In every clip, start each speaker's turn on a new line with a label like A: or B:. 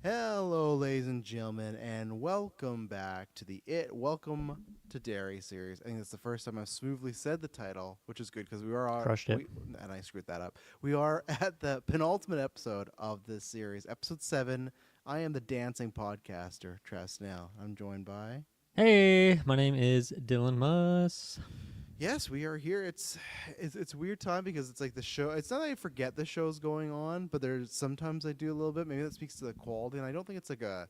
A: Hello, ladies and gentlemen, and welcome back to the Welcome to Derry series. I think it's the first time I've smoothly said the title, which is good because
B: Crushed it.
A: and I screwed that up. We are at the penultimate episode of this series, episode 7. I am the dancing podcaster, Trav Snell. I'm joined by.
B: Hey, my name is Dylan Muss.
A: Yes, we are here. It's a weird time because it's like the show. It's not that I forget the show's going on, but there's sometimes I do a little bit. Maybe that speaks to the quality, and I don't think it's like a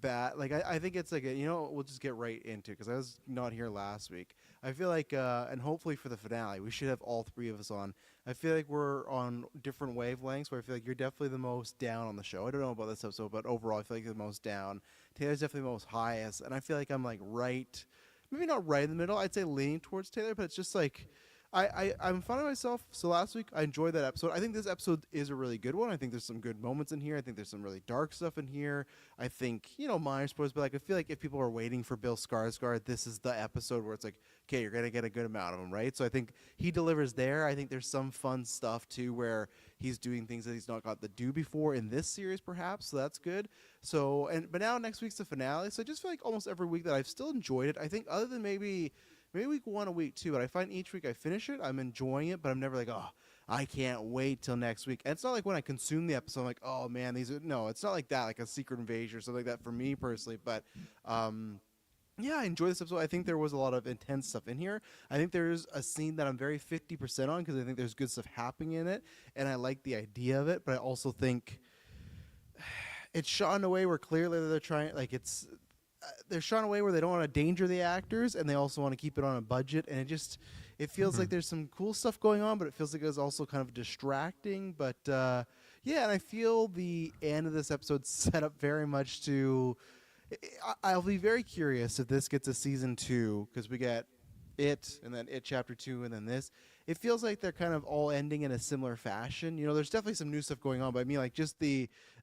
A: bad I think it's like we'll just get right into because I was not here last week. I feel like and hopefully for the finale we should have all three of us on. I feel like we're on different wavelengths where I feel like you're definitely the most down on the show. I don't know about this episode, but overall I feel like you're the most down. Taylor's definitely the most highest, and I feel like I'm like right, maybe not right in the middle. I'd say leaning towards Taylor, but it's just like I'm finding myself. So last week I enjoyed that episode. I think this episode is a really good one. I think there's some good moments in here. I think there's some really dark stuff in here. I think minor spoilers, but like I feel like if people are waiting for Bill Skarsgård, this is the episode where it's like, okay, you're gonna get a good amount of him, right? So I think he delivers there. I think there's some fun stuff too where he's doing things that he's not got to do before in this series, perhaps. So that's good. But now next week's the finale. So I just feel like almost every week that I've still enjoyed it. I think other than maybe week 1 or week 2, but I find each week I finish it, I'm enjoying it, but I'm never like, oh, I can't wait till next week. And it's not like when I consume the episode, I'm like, oh man, no, it's not like that, like a Secret Invasion or something like that for me personally. But yeah, I enjoy this episode. I think there was a lot of intense stuff in here. I think there's a scene that I'm very 50% on because I think there's good stuff happening in it, and I like the idea of it, but I also think it's shot in a way where clearly they're trying, like they're shot in a way where they don't want to danger the actors and they also want to keep it on a budget, and it feels like there's some cool stuff going on, but it feels like it's also kind of distracting. But yeah, and I feel the end of this episode set up very much to. I'll be very curious if this gets a season 2 because we get it and then it chapter 2 and then this. It feels like they're kind of all ending in a similar fashion. There's definitely some new stuff going on, but I mean, like just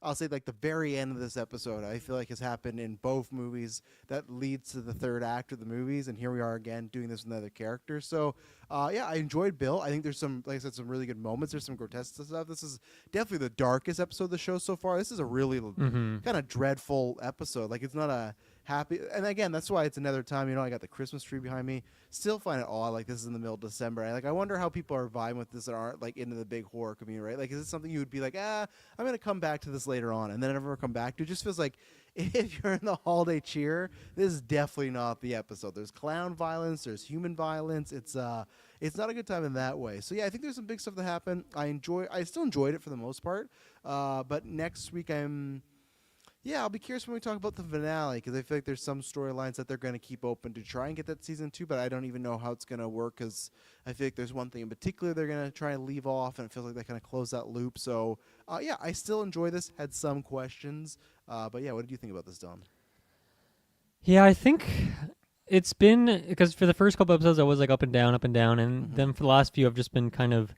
A: I'll say like the very end of this episode, I feel like has happened in both movies that leads to the third act of the movies, and here we are again doing this with another character. So, yeah, I enjoyed Bill. I think there's some, like I said, some really good moments. There's some grotesque stuff. This is definitely the darkest episode of the show so far. This is a really kind of dreadful episode. Like it's not a happy, and again, that's why it's another time. I got the Christmas tree behind me. Still find it odd. Like this is in the middle of December. I wonder how people are vibing with this that aren't like into the big horror community, right? Like, is it something you would be like, I'm gonna come back to this later on, and then never come back to? It just feels like if you're in the holiday cheer, this is definitely not the episode. There's clown violence. There's human violence. It's not a good time in that way. So yeah, I think there's some big stuff that happened. I still enjoyed it for the most part. But next week I'll be curious when we talk about the finale because I feel like there's some storylines that they're going to keep open to try and get that season 2, but I don't even know how it's going to work because I feel like there's one thing in particular they're going to try and leave off, and it feels like they kind of close that loop. So, yeah, I still enjoy this. Had some questions, but yeah, what did you think about this, Don?
B: Yeah, I think it's been because for the first couple episodes I was like up and down, and then for the last few I've just been kind of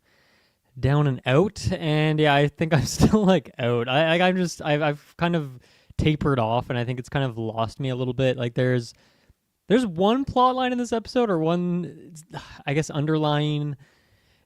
B: down and out. And yeah, I think I'm still like out. I've kind of tapered off, and I think it's kind of lost me a little bit. Like there's one plot line in this episode, or one, I guess, underlying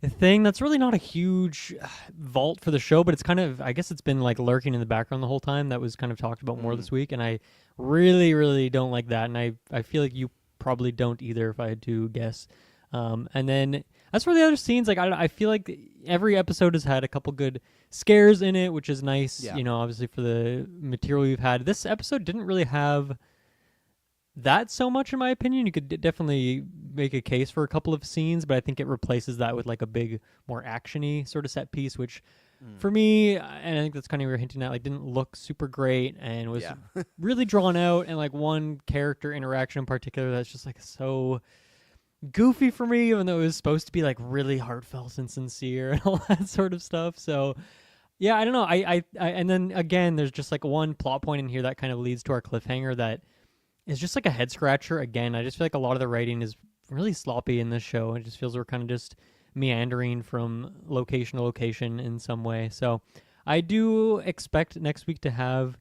B: thing that's really not a huge vault for the show, but it's kind of, I guess it's been like lurking in the background the whole time. That was kind of talked about more this week, and I really, really don't like that. And I feel like you probably don't either, if I had to guess. And then as for the other scenes, like I feel like every episode has had a couple good scares in it, which is nice.
A: Yeah.
B: Obviously for the material we've had. This episode didn't really have that so much, in my opinion. You could definitely make a case for a couple of scenes, but I think it replaces that with like a big, more actiony sort of set piece, which for me, and I think that's kind of what you're hinting at, like didn't look super great and was really drawn out, and like one character interaction in particular that's just like so goofy for me, even though it was supposed to be like really heartfelt and sincere and all that sort of stuff. So yeah, I don't know. I and then again, there's just like one plot point in here that kind of leads to our cliffhanger that is just like a head scratcher. Again, I just feel like a lot of the writing is really sloppy in this show. It just feels we're kind of just meandering from location to location in some way. So I do expect next week to have,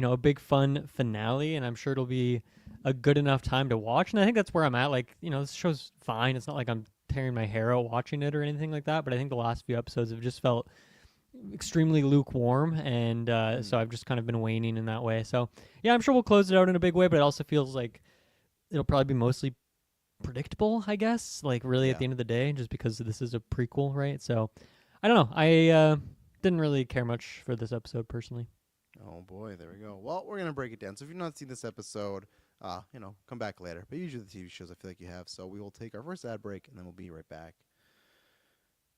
B: a big fun finale, and I'm sure it'll be a good enough time to watch. And I think that's where I'm at. Like, this show's fine. It's not like I'm tearing my hair out watching it or anything like that, but I think the last few episodes have just felt extremely lukewarm, and so
A: Mm.
B: I've just kind of been waning in that way. So yeah, I'm sure we'll close it out in a big way, but it also feels like it'll probably be mostly predictable, I guess. Like really, at
A: Yeah.
B: the end of the day, just because this is a prequel, right? So I don't know. I didn't really care much for this episode personally.
A: Oh boy, there we go. Well, we're gonna break it down. So if you've not seen this episode, come back later. But usually the TV shows, I feel like you have. So we will take our first ad break, and then we'll be right back.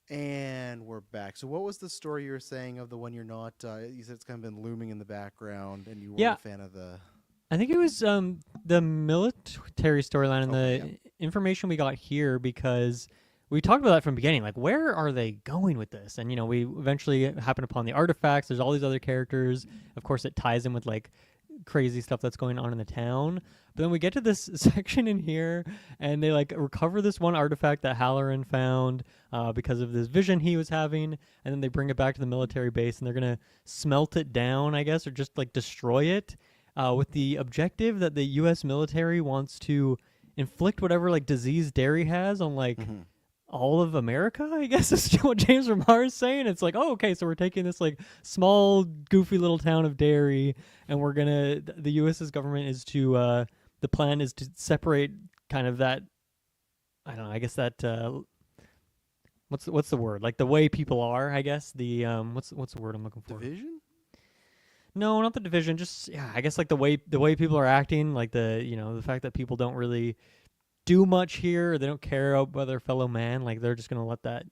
A: And we're back. So what was the story you were saying of the one you're not? You said it's kind of been looming in the background, and you weren't
B: Yeah,
A: a fan of the.
B: I think it was the military storyline and
A: Okay,
B: the
A: yeah.
B: information we got here, because we talked about that from the beginning. Like, where are they going with this? And we eventually happen upon the artifacts. There's all these other characters. Of course, it ties in with like crazy stuff that's going on in the town. But then we get to this section in here, and they like recover this one artifact that Halloran found because of this vision he was having, and then they bring it back to the military base, and they're gonna smelt it down, I guess, or just like destroy it, with the objective that the U.S. military wants to inflict whatever like disease Derry has on like
A: Mhm.
B: all of America, I guess is what James Remar is saying. It's like, oh, okay, so we're taking this like small, goofy little town of Derry, and we're gonna. The U.S.'s government is to. The plan is to separate kind of that. I don't know. I guess that. What's the word? Like the way people are. I guess the what's the word I'm looking for?
A: Division.
B: No, not the division. Just yeah. I guess like the way people are acting. Like the fact that people don't really do much here. Or they don't care about their fellow man. Like they're just gonna let that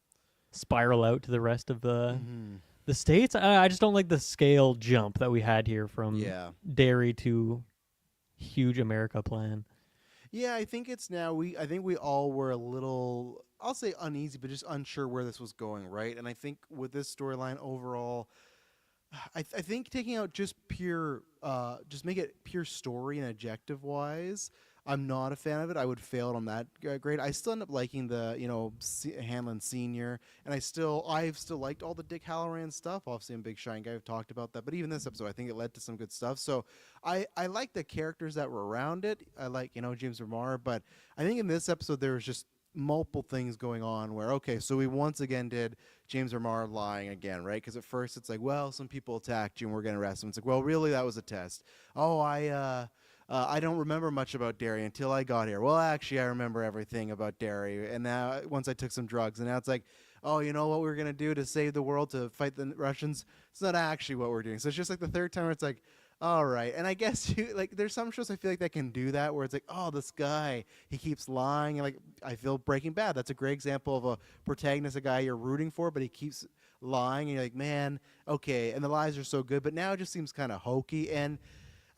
B: spiral out to the rest of
A: Mm-hmm.
B: the states. I just don't like the scale jump that we had here from
A: Yeah.
B: Derry to huge America plan.
A: Yeah, I think it's now. I think we all were a little. I'll say uneasy, but just unsure where this was going, right? And I think with this storyline overall, I think taking out just pure, just make it pure story and objective wise. I'm not a fan of it. I would fail on that grade. I still end up liking the Hanlon Senior, and I've still liked all the Dick Halloran stuff. Obviously, I'm a big Shine guy. I've talked about that, but even this episode, I think it led to some good stuff. So I like the characters that were around it. I like James Remar, but I think in this episode there was just multiple things going on where okay, so we once again did James Remar lying again, right? Because at first it's like, well, some people attacked you and we're gonna arrest them. It's like, well, really, that was a test. Oh, I don't remember much about Derry until I got here. Well, actually, I remember everything about Derry, and now once I took some drugs, and now it's like, oh, you know what we're gonna do to save the world to fight the Russians? It's not actually what we're doing. So it's just like the third time where it's like, all right. And I guess there's some shows I feel like that can do that where it's like, oh, this guy, he keeps lying. And like, I feel Breaking Bad. That's a great example of a protagonist, a guy you're rooting for, but he keeps lying. And you're like, man, okay. And the lies are so good, but now it just seems kind of hokey.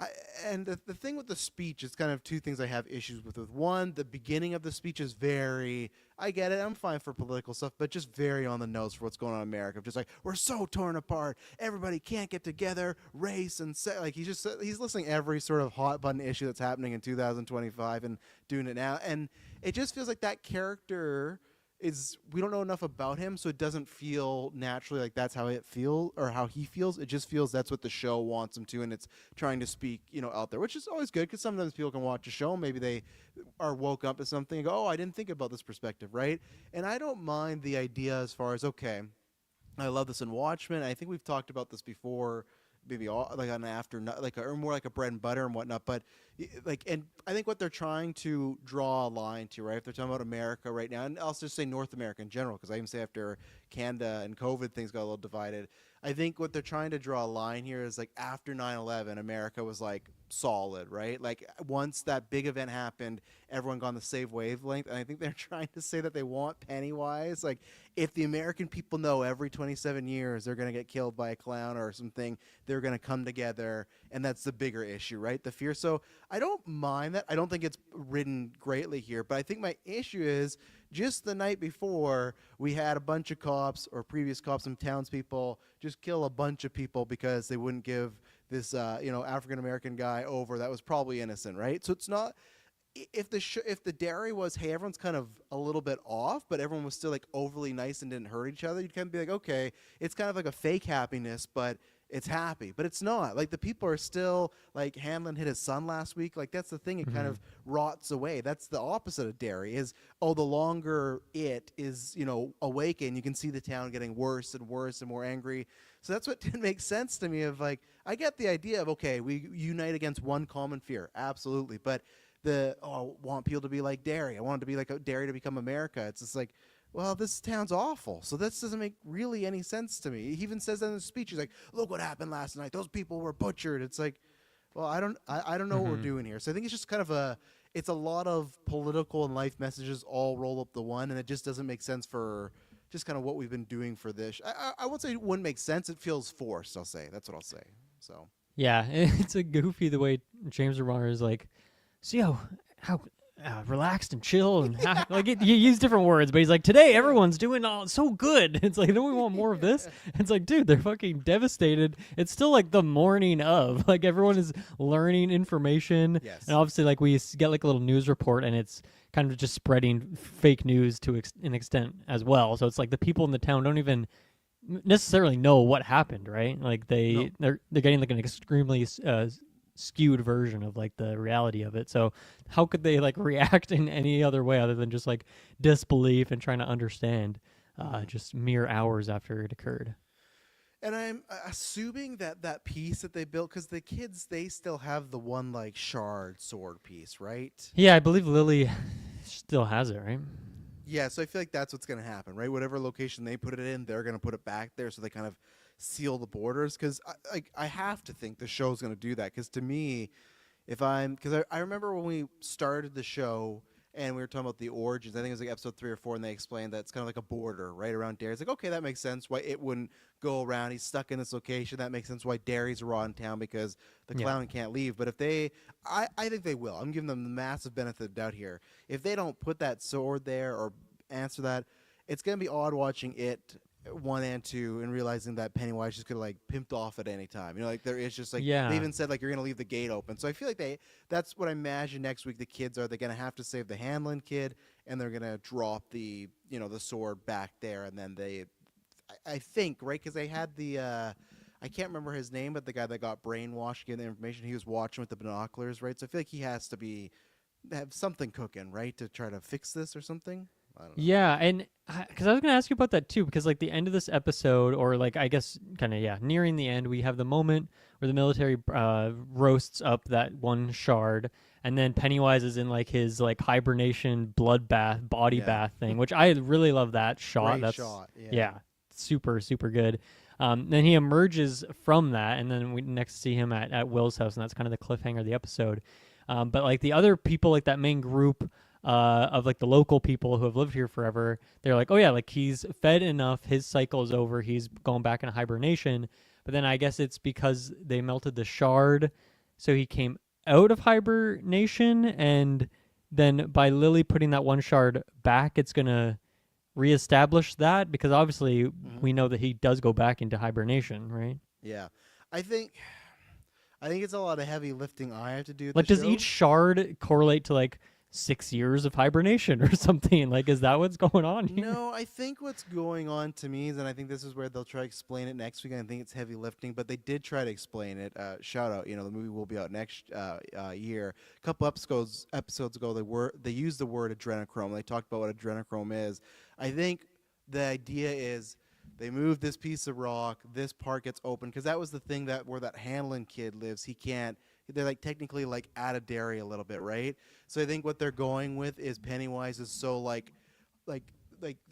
A: I, and the thing with the speech is kind of two things I have issues with. One, the beginning of the speech is very, I get it, I'm fine for political stuff, but just very on the nose for what's going on in America. Just like, we're so torn apart, everybody can't get together, race and like he's listing every sort of hot button issue that's happening in 2025 and doing it now, and it just feels like that character is we don't know enough about him, so it doesn't feel naturally like that's how it feel or how he feels. It just feels that's what the show wants him to, and it's trying to speak, out there, which is always good because sometimes people can watch a show, maybe they are woke up to something and go, "Oh, I didn't think about this perspective," right? And I don't mind the idea as far as okay, I love this in Watchmen. I think we've talked about this before, maybe all, like on after or more like a bread and butter and whatnot. But like, and I think what they're trying to draw a line to, right? If they're talking about America right now, and I'll just say North America in general, because I even say after Canada and COVID, things got a little divided. I think what they're trying to draw a line here is like after 9/11, America was like solid, right? Like once that big event happened, everyone got on the same wavelength. And I think they're trying to say that they want Pennywise. Like if the American people know every 27 years they're going to get killed by a clown or something, they're going to come together. And that's the bigger issue, right? The fear. So I don't mind that. I don't think it's written greatly here. But I think my issue is just the night before, we had a bunch of cops or previous cops and townspeople just kill a bunch of people because they wouldn't give this, African American guy over that was probably innocent, right? So it's not if the Derry was, hey, everyone's kind of a little bit off, but everyone was still like overly nice and didn't hurt each other. You'd kind of be like, okay, it's kind of like a fake happiness, but it's happy, but it's not. Like the people are still like Hamlin hit his son last week. Like that's the thing; it kind
B: Hmm.
A: of rots away. That's the opposite of Derry. Is the longer it is, awakened, you can see the town getting worse and worse and more angry. So that's what didn't make sense to me. Of like, I get the idea of okay, we unite against one common fear, absolutely, but I want people to be like Derry. I want it to be like Derry to become America. It's just like, well, this town's awful. So this doesn't make really any sense to me. He even says that in the speech. He's like, look what happened last night. Those people were butchered. It's like, well, I don't know what we're
B: Hmm.
A: doing here. So I think it's just kind of it's a lot of political and life messages all roll up the one, and it just doesn't make sense for just kind of what we've been doing for this. I won't say it wouldn't make sense. It feels forced. I'll say that's what I'll say. So
B: Yeah, it's a goofy the way James Remar is like, see how relaxed and chill and like he used different words, but he's like, today everyone's doing all so good. It's like, don't we want more of this? It's like, dude, they're fucking devastated. It's still like the morning of, like everyone is learning information,
A: yes,
B: and obviously like we get like a little news report, and it's kind of just spreading fake news to an extent as well. So it's like the people in the town don't even necessarily know what happened, right? Like
A: No.
B: they're getting like an extremely skewed version of like the reality of it. So how could they like react in any other way other than just like disbelief and trying to understand just mere hours after it occurred?
A: And I'm assuming that that piece that they built, because the kids, they still have the one like shard sword piece, right?
B: Yeah, I believe Lily still has it, right?
A: Yeah, so I feel like that's what's going to happen, right? Whatever location they put it in, they're going to put it back there, so they kind of seal the borders. Because I have to think the show's going to do that. Because to me, because I remember when we started the show and we were talking about the origins. I think it was like episode 3 or 4, and they explained that it's kind of like a border right around Derry. It's like, okay, that makes sense why it wouldn't go around. He's stuck in this location. That makes sense why Derry's a rotten town, because the
B: Yeah.
A: clown can't leave. But if I think they will. I'm giving them the massive benefit of the doubt here. If they don't put that sword there or answer that, it's gonna be odd watching it 1 and 2 and realizing that Pennywise just could like pimped off at any time. Like there is just like they
B: Yeah.
A: even said like you're gonna leave the gate open. So I feel like that's what I imagine next week. The kids are they're gonna have to save the Hanlon kid, and they're gonna drop the sword back there, and then I think, right, because they had I can't remember his name, but the guy that got brainwashed, getting the information, he was watching with the binoculars, right? So I feel like he has to have something cooking, right, to try to fix this or something. I don't know.
B: Yeah, and because I was going to ask you about that too, because like the end of this episode, or like I guess kind of nearing the end, we have the moment where the military roasts up that one shard, and then Pennywise is in like his like hibernation bloodbath body
A: Yeah.
B: bath thing, which I really love that shot.
A: Great
B: That's
A: shot. Yeah.
B: yeah, super super good. Then he emerges from that, and then we next see him at Will's house, and that's kind of the cliffhanger of the episode. But like the other people, like that main group of like the local people who have lived here forever, they're like, oh yeah, like he's fed enough, his cycle is over, he's going back into hibernation. But then I guess it's because they melted the shard, so he came out of hibernation, and then by Lily putting that one shard back, it's gonna reestablish that, because obviously
A: Mhm.
B: we know that he does go back into hibernation, right?
A: Yeah. I think I think it's a lot of heavy lifting I have to do with
B: Like,
A: the
B: does
A: show.
B: each shard correlate to like 6 years of hibernation or something? Like, is that what's going on here?
A: No, I think what's going on to me is, and I think this is where they'll try to explain it next week. I think it's heavy lifting, but they did try to explain it. Shout out, the movie will be out next year. A couple episodes ago, they used the word adrenochrome. They talked about what adrenochrome is. I think the idea is they move this piece of rock, this part gets open, because that was the thing where that Hanlon kid lives. He can't. They're like technically like out of Derry a little bit, right? So I think what they're going with is Pennywise is so like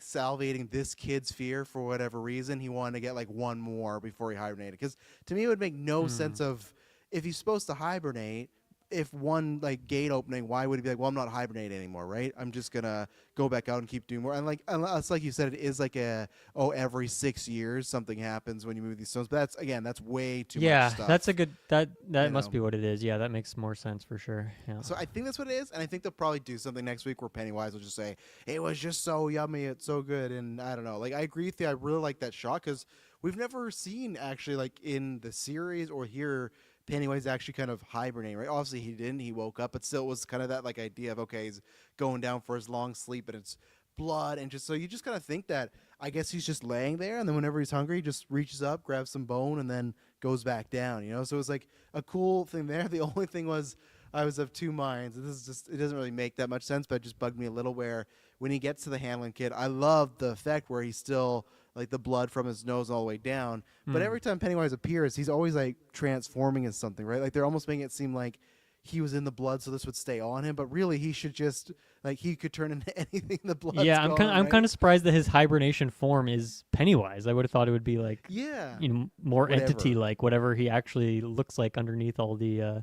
A: salvating this kid's fear for whatever reason. He wanted to get like one more before he hibernated. Because to me, it would make no sense of if he's supposed to hibernate. If one like gate opening, why would he be like, well, I'm not hibernating anymore, right? I'm just gonna go back out and keep doing more. And like, unless like you said, it is like every 6 years something happens when you move these stones. But that's way too much stuff.
B: That's a good that
A: you
B: must
A: know.
B: be what it is. Yeah, that makes more sense for sure. Yeah.
A: So I think that's what it is, and I think they'll probably do something next week where Pennywise will just say, "It was just so yummy, it's so good," and I don't know. Like I agree with you. I really like that shot because we've never seen actually like in the series or here Pennywise actually kind of hibernating. Right? Obviously he didn't. He woke up, but still it was kind of that like idea of okay, he's going down for his long sleep, and it's blood, and just so you just kind of think that I guess he's just laying there, and then whenever he's hungry, he just reaches up, grabs some bone, and then goes back down. So it was like a cool thing there. The only thing was I was of two minds. This is just, it doesn't really make that much sense, but it just bugged me a little where when he gets to the Hanlon kid, I love the effect where he's still like the blood from his nose all the way down. But every time Pennywise appears, he's always like transforming as something, right? Like they're almost making it seem like he was in the blood, so this would stay on him. But really, he should just like he could turn into anything the blood's
B: Yeah, I'm
A: gone,
B: I'm
A: right?
B: kind of surprised that his hibernation form is Pennywise. I would have thought it would be like
A: Yeah.
B: more
A: Whatever.
B: entity like whatever he actually looks like underneath all the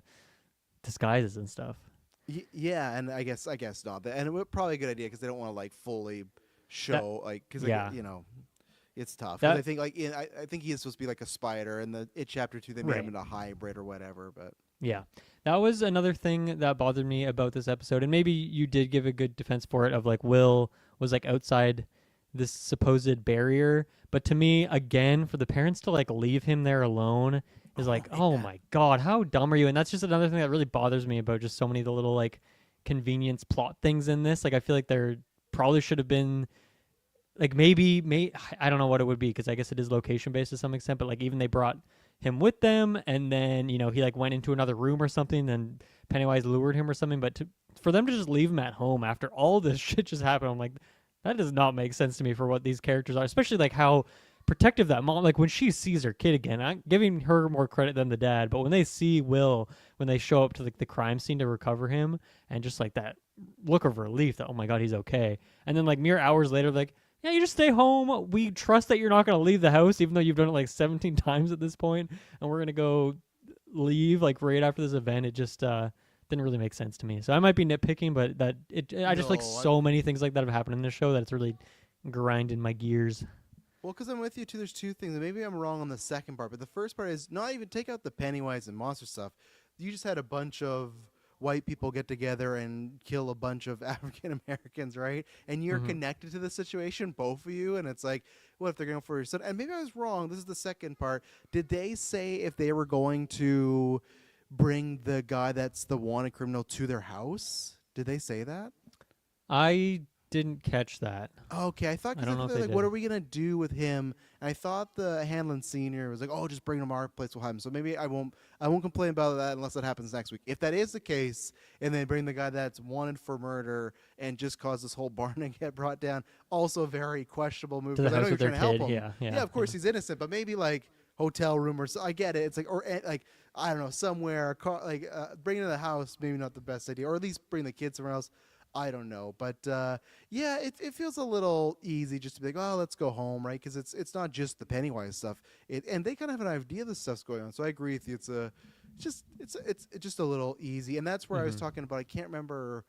B: disguises and stuff.
A: Yeah, and I guess not. And it was probably a good idea because they don't want to like fully show because
B: yeah.
A: it's tough. 'Cause
B: That-
A: I think I think he is supposed to be like a spider, and the chapter 2 they made him into a hybrid or whatever. But
B: Yeah. That was another thing that bothered me about this episode. And maybe you did give a good defense for it of like Will was like outside this supposed barrier. But to me, again, for the parents to like leave him there alone is like, oh my God, how dumb are you? And that's just another thing that really bothers me about just so many of the little like convenience plot things in this. Like I feel like there probably should have been like maybe I don't know what it would be because I guess it is location based to some extent, but like even they brought him with them and then he like went into another room or something and Pennywise lured him or something, but for them to just leave him at home after all this shit just happened, I'm like, that does not make sense to me for what these characters are, especially like how protective that mom, like when she sees her kid again, I'm giving her more credit than the dad, but when they see Will, when they show up to the crime scene to recover him and just like that look of relief that, oh my God, he's okay. And then like mere hours later, like, yeah, you just stay home. We trust that you're not going to leave the house, even though you've done it like 17 times at this point, and we're going to go leave like right after this event. It just didn't really make sense to me. So I might be nitpicking, but I just like so many things like that have happened in this show that it's really grinding my gears.
A: well, because I'm with you too. There's two things, and maybe I'm wrong on the second part, but the first part is not even take out the Pennywise and monster stuff. You just had a bunch of white people get together and kill a bunch of African Americans, right? And you're connected to the situation, both of you, and it's like, what if they're going for your son? And maybe I was wrong. This is the second part. Did they say if they were going to bring the guy that's the wanted criminal to their house? Did they say that?
B: I didn't catch that.
A: Okay, I thought,
B: I don't know if they
A: like, what
B: did.
A: are we gonna do with him? And I thought the Hanlon senior was like, oh, just bring him to our place, we'll have him. So maybe I won't complain about that unless that happens next week. If that is the case, and they bring the guy that's wanted for murder and just cause this whole barn to get brought down, also a very questionable move.
B: To the
A: Because I know
B: house
A: you're
B: with
A: trying
B: their
A: to help
B: kid,
A: him.
B: yeah,
A: Of course he's innocent, but maybe like hotel room or so. I get it. It's like, or like, I don't know, somewhere bring him to the house. Maybe not the best idea, or at least bring the kid somewhere else. I don't know, but yeah, it feels a little easy just to be like, oh, let's go home, right? Because it's not just the Pennywise stuff. And they kind of have an idea this stuff's going on. So I agree with you. It's just a little easy, and that's where I was talking about. I can't remember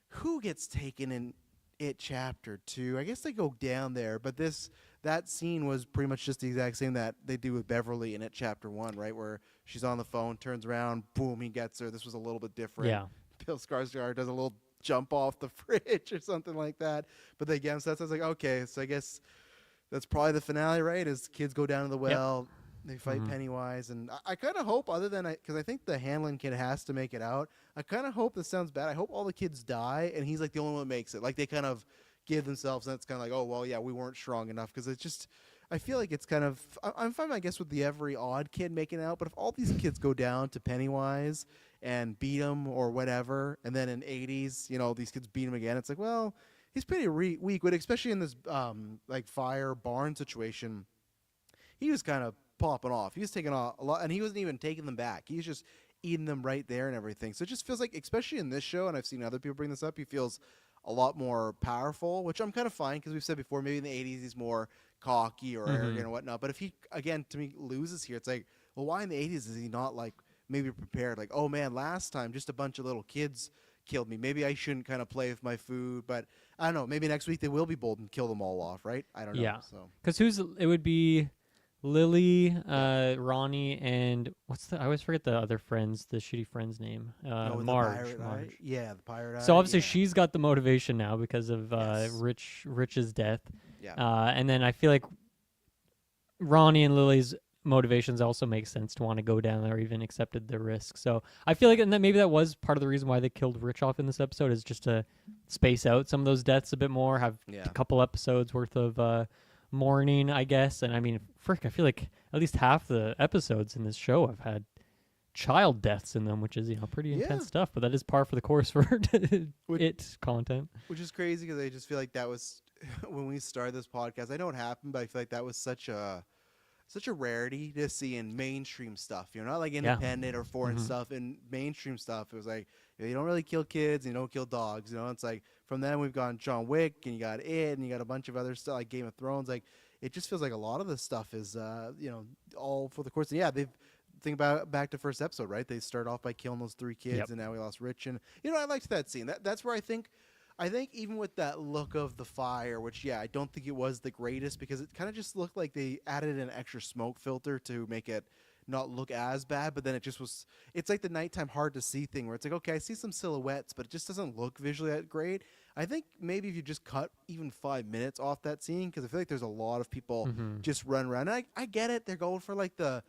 A: who gets taken in it chapter 2. I guess they go down there, but that scene was pretty much just the exact same that they do with Beverly in it chapter 1, right? Where she's on the phone, turns around, boom, he gets her. This was a little bit different.
B: Yeah.
A: Bill Skarsgård does a little jump off the fridge or something like that. But they get him, so I was like, okay, so I guess that's probably the finale, right? As kids go down to the well, they fight Pennywise, and I kind of hope, other than because I think the Hanlon kid has to make it out. I kind of hope, this sounds bad, I hope all the kids die, and he's like the only one that makes it. Like they kind of give themselves, and it's kind of like, oh well, yeah, we weren't strong enough, because it's just. I feel like it's kind of. I'm fine, I guess, with the every odd kid making it out, but if all these kids go down to Pennywise and beat him or whatever, and then in 80s, these kids beat him again, it's like, well, he's pretty weak, but especially in this like fire barn situation, he was kind of popping off. He was taking a lot, and he wasn't even taking them back. He was just eating them right there and everything. So it just feels like, especially in this show, and I've seen other people bring this up, he feels a lot more powerful, which I'm kind of fine, because we've said before, maybe in the 80s he's more cocky or arrogant or whatnot. But if he, again, to me, loses here, it's like, well, why in the 80s is he not like maybe prepared? Like, oh man, last time just a bunch of little kids killed me. Maybe I shouldn't kind of play with my food. But I don't know. Maybe next week they will be bold and kill them all off, right? I don't know.
B: Yeah.
A: So
B: Because it would be Lily, Ronnie, and I always forget the other friends, the shitty friend's name.
A: with
B: Marge.
A: the pirate eye? Yeah, the pirate eye.
B: So obviously
A: yeah.
B: she's got the motivation now because of
A: Yes.
B: Rich's death.
A: Yeah.
B: And then I feel like Ronnie and Lily's motivations also make sense to want to go down there or even accepted the risk. So I feel like, and maybe that was part of the reason why they killed Rich off in this episode, is just to space out some of those deaths a bit more, have a couple episodes worth of mourning, I guess. And I mean, frick, I feel like at least half the episodes in this show have had child deaths in them, which is pretty
A: Yeah,
B: intense stuff. But that is par for the course for
A: which,
B: it content.
A: which is crazy because I just feel like that was when we started this podcast. I know it happened, but I feel like that was such a rarity to see in mainstream stuff. Not like
B: Yeah.
A: independent or foreign
B: Hmm.
A: stuff. In mainstream stuff, it was like you don't really kill kids, and you don't kill dogs. It's like from then we've gone John Wick, and you got it, and you got a bunch of other stuff like Game of Thrones. Like it just feels like a lot of this stuff is all for the course. And yeah, they've think about back to first episode, right? They start off by killing those 3 kids,
B: Yep.
A: and now we lost Rich. And I liked that scene. That's where I think even with that look of the fire, which I don't think it was the greatest because it kind of just looked like they added an extra smoke filter to make it not look as bad, but then it just was. It's like the nighttime hard to see thing where it's like, okay, I see some silhouettes, but it just doesn't look visually that great. I think maybe if you just cut even 5 minutes off that scene, because I feel like there's a lot of people
B: Hmm.
A: just run around. And I get it; they're going for like the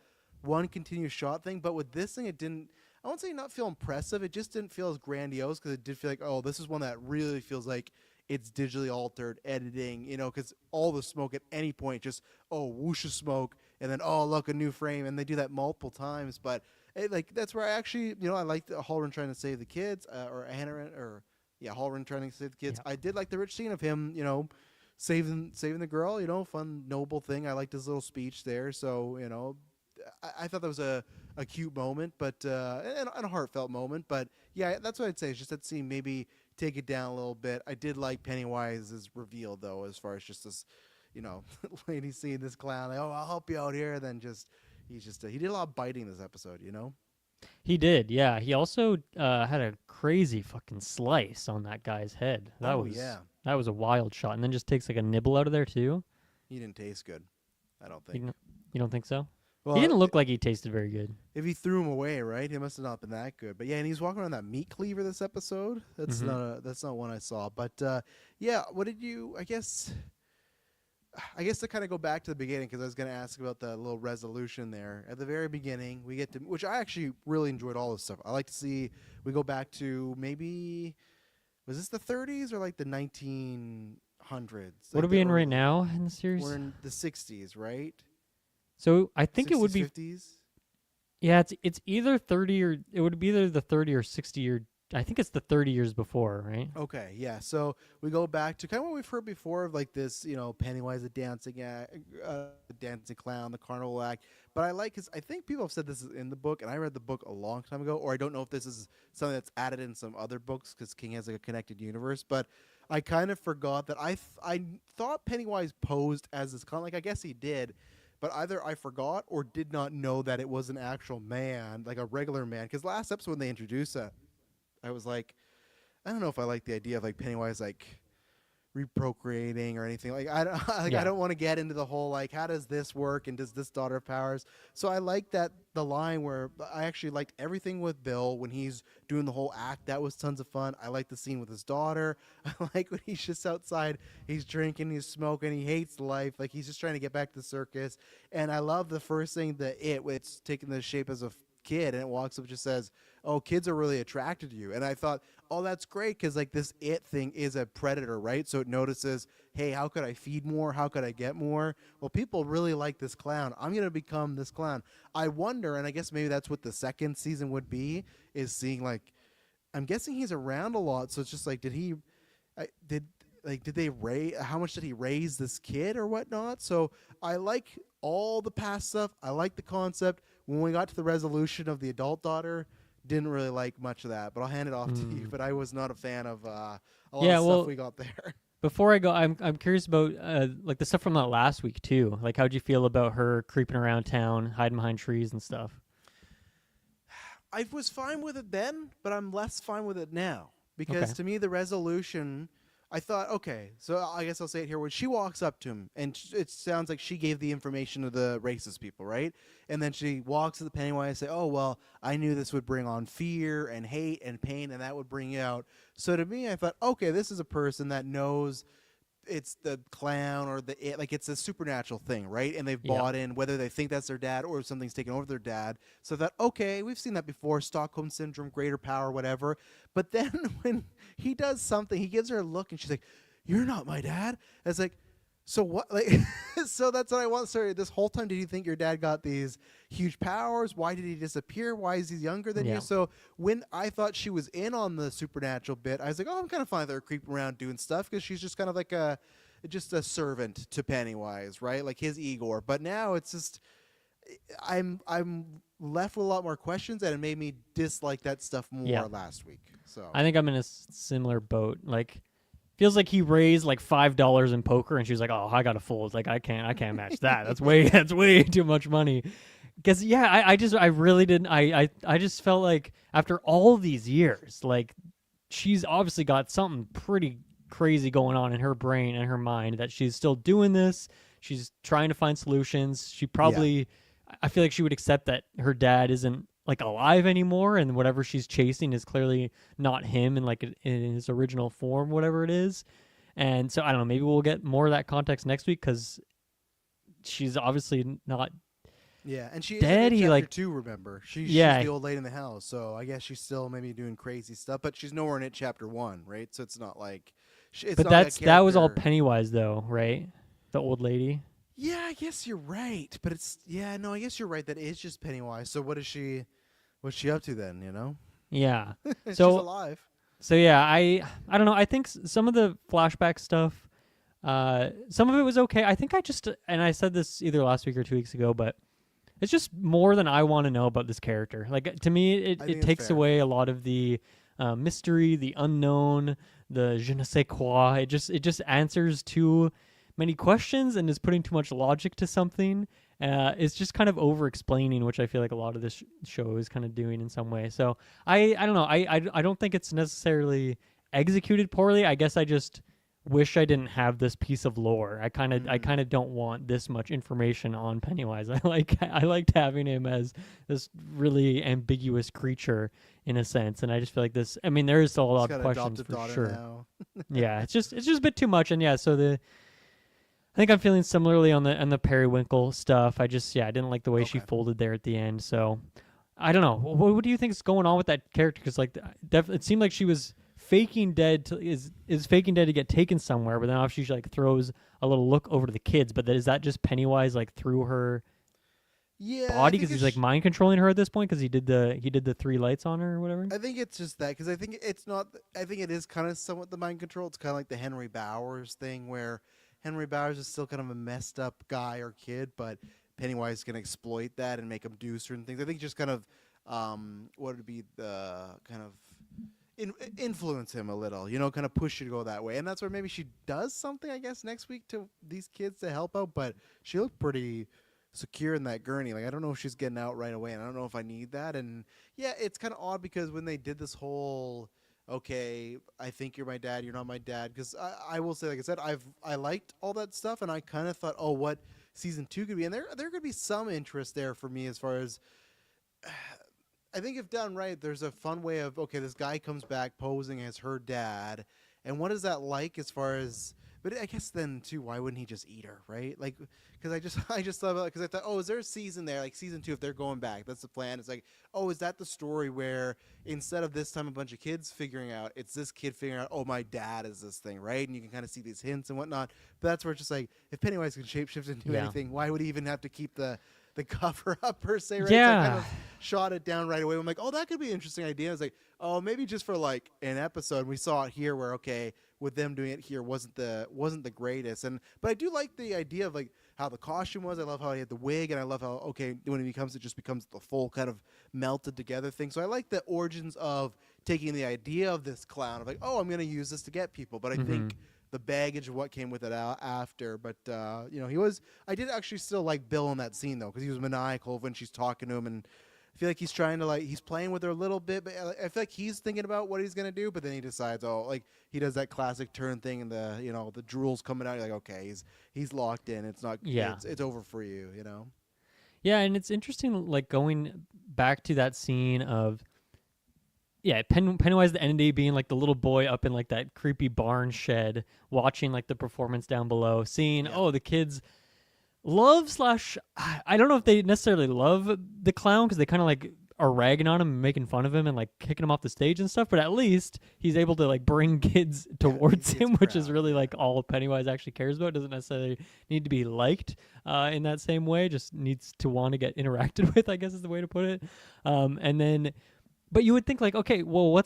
A: one continuous shot thing, but with this thing, it didn't. I won't say not feel impressive. It just didn't feel as grandiose because it did feel like, oh, this is one that really feels like it's digitally altered editing, because all the smoke at any point just, oh, whoosh of smoke, and then, oh, look, a new frame, and they do that multiple times. But that's where I actually, I liked Halloran trying to save the kids, or Hannaran, or Halloran trying to save the kids.
B: Yeah.
A: I did like the rich scene of him, saving the girl, fun, noble thing. I liked his little speech there. So, I thought that was a cute moment, but and a heartfelt moment. But yeah, that's what I'd say. It's just that scene maybe take it down a little bit. I did like Pennywise's reveal though, as far as just this, lady seeing this clown. Like, oh, I'll help you out here. Then he did a lot of biting this episode.
B: He did, yeah. He also had a crazy fucking slice on that guy's head.
A: Oh yeah,
B: That was a wild shot, and then just takes like a nibble out of there too.
A: he didn't taste good. I don't
B: You
A: think.
B: don't, you don't think so?
A: Well,
B: He didn't look like he tasted very good.
A: if he threw him away, right? He must have not been that good. But yeah, and he's walking around that meat cleaver this episode. That's
B: Mhm.
A: that's not one I saw. But yeah, what did you? I guess to kind of go back to the beginning because I was going to ask about the little resolution there at the very beginning. We get to which I actually really enjoyed all this stuff. I like to see we go back to maybe was this the 30s or like the 1900s?
B: What
A: Like
B: are we
A: the
B: in right
A: early-
B: now in the series?
A: We're in the 60s, right?
B: So I think it would
A: 60s,
B: be
A: 50s.
B: yeah. It's either 30 or it would be either the 30 or 60 year. I think it's the 30 years before, right?
A: Okay, yeah. So we go back to kind of what we've heard before of like this, Pennywise, the dancing clown, the carnival act. But I like because I think people have said this is in the book, and I read the book a long time ago, or I don't know if this is something that's added in some other books because King has like a connected universe. But I kind of forgot that I thought Pennywise posed as this clown. Like I guess he did. But either I forgot or did not know that it was an actual man, like a regular man. Because last episode when they introduced it, I was like, I don't know if I like the idea of like Pennywise like reprocreating or anything. Like I don't I
B: Yeah.
A: don't want to get into the whole like how does this work and does this daughter have powers. So I like that the line where I actually liked everything with Bill when he's doing the whole act. That was tons of fun. I like the scene with his daughter. I like when he's just outside, he's drinking, he's smoking, he hates life. Like he's just trying to get back to the circus. And I love the first thing that it's taking the shape as a kid and it walks up and just says, oh, kids are really attracted to you. And I thought, oh, that's great because like this thing is a predator, right? So it notices, hey, how could I feed more? How could I get more? Well, people really like this clown. I'm going to become this clown. I wonder, and I guess maybe that's what the second season would be, is seeing like, I'm guessing he's around a lot. So it's just like, did they raise, how much did he raise this kid or whatnot? So I like all the past stuff. I like the concept. When we got to the resolution of the adult daughter, didn't really like much of that, but I'll hand it off to you. But I was not a fan of a lot of stuff we got there.
B: Before I go, I'm curious about like the stuff from that last week too. Like, how'd you feel about her creeping around town, hiding behind trees and stuff?
A: I was fine with it then, but I'm less fine with it now because
B: Okay.
A: to me the resolution, I thought, okay, so I guess I'll say it here. When she walks up to him, and it sounds like she gave the information to the racist people, right? And then she walks to the Pennywise and say, oh, well, I knew this would bring on fear and hate and pain, and that would bring you out. So to me, I thought, okay, this is a person that knows it's the clown or like it's a supernatural thing, right? And they've
B: Yeah.
A: bought in whether they think that's their dad or if something's taken over their dad. So that okay, we've seen that before, Stockholm syndrome, greater power, whatever. But then when he does something, he gives her a look and she's like, "You're not my dad." It's like, So what? Like, so that's what I want. Sorry, this whole time, did you think your dad got these huge powers? Why did he disappear? Why is he younger than you?
B: Yeah.
A: So when I thought she was in on the supernatural bit, I was like, oh, I'm kind of fine with her creeping around doing stuff because she's just kind of like just a servant to Pennywise, right? Like his Igor. But now it's just, I'm left with a lot more questions, and it made me dislike that stuff more
B: Yeah.
A: last week. So
B: I think I'm in a similar boat. Like, feels like he raised like $5 in poker, and she was like, "Oh, I got a full." It's like I can't match that. That's way too much money. Because yeah, I really didn't. I just felt like after all these years, like she's obviously got something pretty crazy going on in her brain and her mind that she's still doing this. She's trying to find solutions. She probably, I feel like she would accept that her dad isn't like alive anymore, and whatever she's chasing is clearly not him in like in his original form, whatever it is. And so I don't know. Maybe we'll get more of that context next week because she's obviously not
A: yeah, and she
B: dead.
A: is in
B: He
A: chapter
B: like
A: 2, remember? She's
B: yeah,
A: the old lady in the house, so I guess she's still maybe doing crazy stuff, but she's nowhere in it chapter 1, right? So it's not like it's
B: but
A: not like a
B: that was all
A: character.
B: Pennywise though, right? The old lady.
A: Yeah, I guess you're right, but it's yeah, no, I guess you're right. That is just Pennywise. So what's she up to then? You know,
B: Yeah.
A: she's
B: So
A: alive.
B: so yeah, I don't know. I think some of the flashback stuff, some of it was okay. I think I just and I said this either last week or 2 weeks ago, but it's just more than I want to know about this character. Like to me,
A: I think
B: it
A: it's
B: takes
A: fair.
B: away a lot of the mystery, the unknown, the je ne sais quoi. It just answers too many questions and is putting too much logic to something. It's just kind of over explaining, which I feel like a lot of this show is kind of doing in some way. So I don't know. I don't think it's necessarily executed poorly. I guess I just wish I didn't have this piece of lore. I kind of don't want this much information on Pennywise. I liked having him as this really ambiguous creature in a sense, and I just feel like this. I mean, there is still a
A: She's
B: lot
A: got
B: of
A: an
B: questions
A: adopted
B: for
A: daughter
B: sure.
A: now.
B: Yeah, it's just a bit too much, and yeah, so I think I'm feeling similarly on the Periwinkle stuff. I didn't like the way she
A: Okay.
B: folded there at the end. So I don't know. What do you think is going on with that character? Because like it seemed like she was faking dead is faking dead to get taken somewhere, but then obviously she like throws a little look over to the kids. But is that just Pennywise like through her
A: Yeah, I
B: body
A: think
B: because he's like mind controlling her at this point because he did the 3 lights on her or whatever?
A: I think it's just that because I think it's not. I think it is kind of somewhat the mind control. It's kind of like the Henry Bowers thing, where Henry Bowers is still kind of a messed up guy or kid, but Pennywise can exploit that and make him do certain things. I think just kind of what would be the kind of influence him a little, kind of push you to go that way, and that's where maybe she does something, I guess, next week to these kids to help out. But she looked pretty secure in that gurney. Like I don't know if she's getting out right away, and I don't know if I need that. And yeah, it's kind of odd because when they did this whole, okay, I think you're my dad, you're not my dad. Because I will say, like I said, I liked all that stuff, and I kind of thought, oh, what season 2 could be, and there could be some interest there for me as far as. I think if done right, there's a fun way of okay, this guy comes back posing as her dad, and what is that like as far as? But I guess then too, why wouldn't he just eat her, right? Like, because I just thought about it because I thought, oh, is there a season there, like season 2, if they're going back? That's the plan. It's like, oh, is that the story where instead of this time a bunch of kids figuring out, it's this kid figuring out, oh, my dad is this thing, right? And you can kind of see these hints and whatnot. But that's where it's just like, if Pennywise can shapeshift into
B: Yeah.
A: anything, why would he even have to keep the cover up per se, right? So I
B: Yeah.
A: kind of shot it down right away. I'm like, oh, that could be an interesting idea. I was like, oh, maybe just for like an episode. We saw it here where okay, with them doing it here wasn't the greatest. But I do like the idea of like how the costume was. I love how he had the wig, and I love how okay when it just becomes the full kind of melted together thing. So I like the origins of taking the idea of this clown of like, oh, I'm gonna use this to get people. But I think the baggage of what came with it after. But he was. I did actually still like Bill in that scene though, because he was maniacal when she's talking to him, and I feel like he's trying to he's playing with her a little bit. But I feel like he's thinking about what he's gonna do, but then he decides, oh, like he does that classic turn thing, and the drool's coming out. You're like, okay, he's locked in. It's not.
B: Yeah.
A: It's over for you.
B: Yeah, and it's interesting, like going back to that scene of, yeah, Pennywise the entity being like the little boy up in like that creepy barn shed, watching like the performance down below, seeing the kids love / I don't know if they necessarily love the clown because they kind of like are ragging on him and making fun of him and like kicking him off the stage and stuff, but at least he's able to like bring kids towards
A: he gets
B: him, which is
A: crowd,
B: really
A: yeah.
B: like all Pennywise actually cares about. Doesn't necessarily need to be liked in that same way, just needs to want to get interacted with, I guess is the way to put it. And then, but you would think like, okay, well,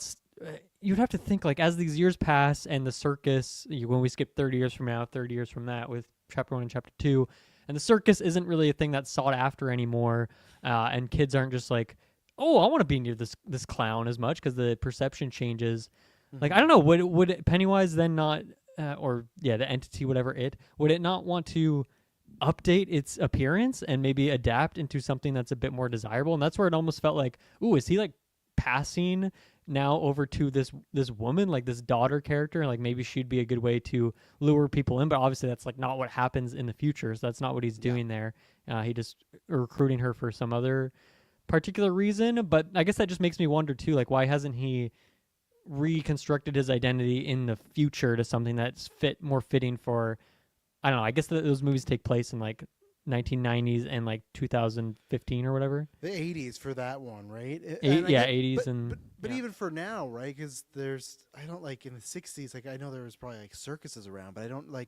B: you'd have to think like as these years pass and the circus, when we skip 30 years from now, 30 years from that with chapter 1 and chapter 2, and the circus isn't really a thing that's sought after anymore, and kids aren't just like, oh, I want to be near this clown as much because the perception changes. Like I don't know, would Pennywise then not, or yeah, the entity, whatever would it not want to update its appearance and maybe adapt into something that's a bit more desirable? And that's where it almost felt like, ooh, is he like passing now over to this woman, like this daughter character, like maybe she'd be a good way to lure people in, but obviously that's like not what happens in the future, so that's not what he's doing there. He just recruiting her for some other particular reason. But I guess that just makes me wonder too, like why hasn't he reconstructed his identity in the future to something that's more fitting for, I don't know, I guess those movies take place in like 1990s and like 2015 or whatever.
A: The 80s for that one, right?
B: Yeah, 80s
A: but,
B: and
A: but
B: yeah.
A: even for now, right? Because there's, I don't like in the 60s. Like I know there was probably like circuses around, but I don't know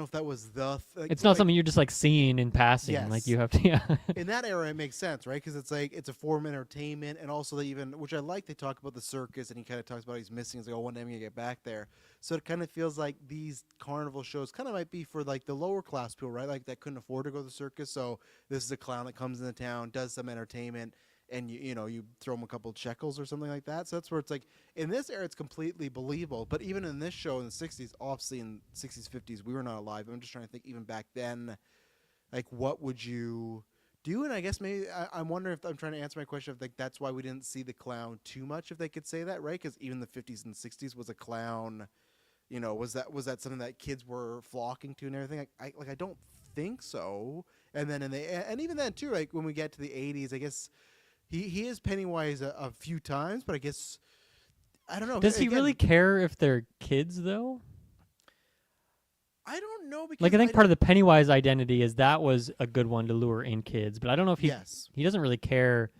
A: if that was
B: It's not something you're just like seeing in passing.
A: Yes.
B: Like you have to, yeah.
A: In that era, it makes sense, right? Because it's like it's a form of entertainment, and also they even, which I like, they talk about the circus, and he kind of talks about he's missing. He's like, oh, one day I'm gonna get back there. So it kind of feels like these carnival shows kind of might be for like the lower class people, right? Like that couldn't afford to go to the circus. So this is a clown that comes into town, does some entertainment, and you throw him a couple shekels or something like that. So that's where it's like in this era, it's completely believable. But even in this show in the 60s, obviously in 60s, 50s, we were not alive. I'm just trying to think even back then, like what would you do? And I guess maybe I'm wondering if I'm trying to answer my question of like that's why we didn't see the clown too much, if they could say that, right? Because even the 50s and 60s was a clown. Was that something that kids were flocking to and everything? I don't think so. And then and even then too, like when we get to the 80s, I guess he is Pennywise a few times, but I guess I don't know.
B: Does he
A: Again,
B: really care if they're kids though?
A: I don't know because
B: Like I think part of the Pennywise identity is that was a good one to lure in kids, but I don't know if he doesn't really care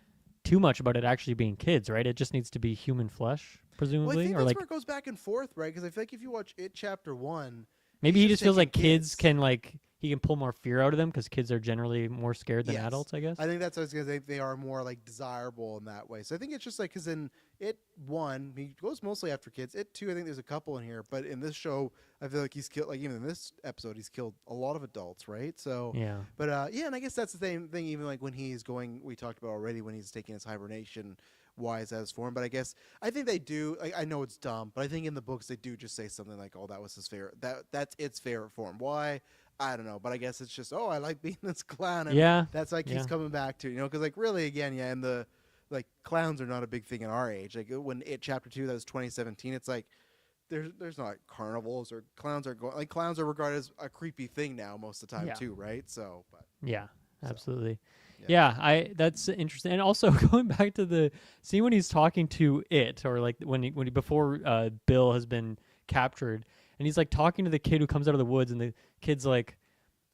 B: too much about it actually being kids, right? It just needs to be human flesh, presumably,
A: Well, I think
B: or
A: that's
B: like
A: where it goes back and forth, right? Because I feel like if you watch it chapter 1,
B: maybe
A: he's
B: he just feels like
A: taking
B: kids can like he can pull more fear out of them because kids are generally more scared than
A: Yes.
B: adults, I guess.
A: I think that's what I was gonna say. They are more like desirable in that way. So I think it's just like because in it 1, he goes mostly after kids. It 2, I think there's a couple in here, but in this show, I feel like he's killed. Like even in this episode, he's killed a lot of adults, right? So
B: Yeah.
A: but yeah, and I guess that's the same thing. Even like when he's going, we talked about already when he's taking his hibernation. Wise as form, but I think they do. I know it's dumb, but I think in the books they do just say something like, "Oh, that was his favorite. That's its favorite form." Why? I don't know, but I guess it's just, "Oh, I like being this clown," and
B: Yeah.
A: that's why he keeps
B: Yeah.
A: coming back to. Because like really, again, yeah, and the like clowns are not a big thing in our age. Like when it chapter 2, that was 2017. It's like there's not carnivals or clowns are going like clowns are regarded as a creepy thing now most of the time
B: Yeah.
A: too, right? So, but
B: Yeah. Absolutely.
A: Yeah.
B: Yeah, that's interesting. And also going back to the scene when he's talking to it, or like when he before Bill has been captured, and he's like talking to the kid who comes out of the woods, and the kid's like,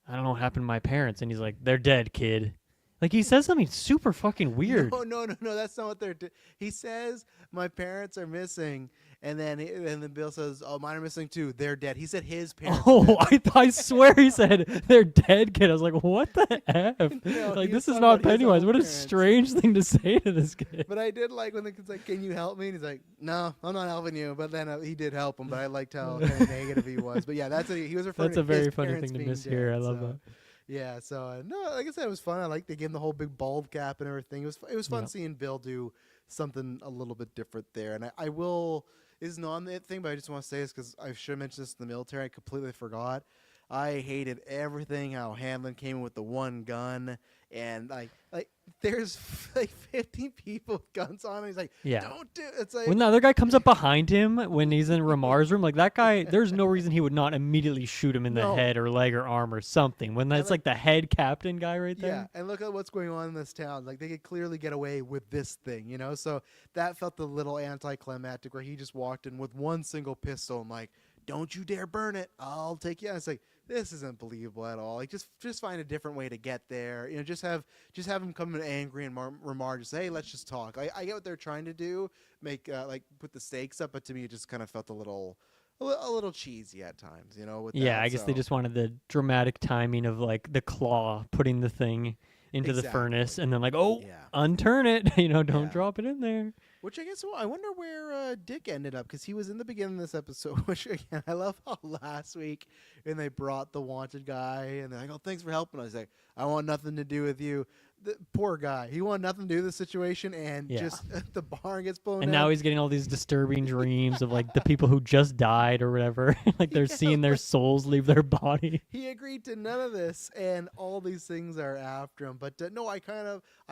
B: I don't know what happened to my parents, and he's like, they're dead, kid. Like he says something super fucking weird.
A: No. That's not what they're. He says my parents are missing, and then Bill says, "Oh, mine are missing too. They're dead." He said his parents.
B: Oh, I swear he said they're dead, kid. I was like, what the f?
A: No,
B: Like
A: he was
B: this is
A: talking
B: not
A: about his
B: Pennywise.
A: own
B: What a
A: parents.
B: strange thing to say to this kid.
A: But I did like when the kid's like, "Can you help me?" And he's like, "No, I'm not helping you." But then he did help him. But I liked how kind of negative he was. But yeah, he was referring.
B: That's
A: to
B: a very
A: his
B: funny
A: parents
B: thing to
A: being
B: miss here.
A: dead,
B: I love
A: so.
B: that.
A: Yeah, so no, like I said, it was fun. I liked they gave him the whole big bald cap and everything. It was fun
B: Yep.
A: seeing Bill do something a little bit different there. And I will is not on the thing, but I just want to say this because I should have mentioned this in the military. I completely forgot. I hated everything how Hanlon came in with the one gun and like there's like 15 people with guns on him. He's like,
B: Yeah.
A: don't do it. It's like
B: When the other guy comes up behind him when he's in Ramar's room, like that guy, there's no reason he would not immediately shoot him in the
A: No.
B: head or leg or arm or something. When that's like the head captain guy right there.
A: Yeah, and look at what's going on in this town. Like they could clearly get away with this thing, So that felt a little anticlimactic where he just walked in with one single pistol and like, don't you dare burn it. I'll take you out. It's like, this isn't believable at all. Like just find a different way to get there. You know, just have him come in angry and Ramar just say, hey, let's just talk. I get what they're trying to do, make like put the stakes up, but to me it just kind of felt a little cheesy at times. You know, with
B: Yeah,
A: that.
B: I guess they
A: So
B: just wanted the dramatic timing of like the claw putting the thing into the furnace,
A: exactly.
B: and then like, oh,
A: Yeah.
B: unturn it. Don't
A: Yeah.
B: drop it in there.
A: Which I guess well, I wonder where Dick ended up because he was in the beginning of this episode. Which again, I love how last week when they brought the wanted guy and they're like, "Oh, thanks for helping." I was like, "I want nothing to do with you." The poor guy. He wanted nothing to do with the situation, and
B: Yeah.
A: just the barn gets blown
B: And
A: down.
B: now he's getting all these disturbing dreams of like the people who just died or whatever. Like they're
A: Yeah,
B: seeing their
A: like-
B: souls leave their body.
A: He agreed to none of this, and all these things are after him. But no, I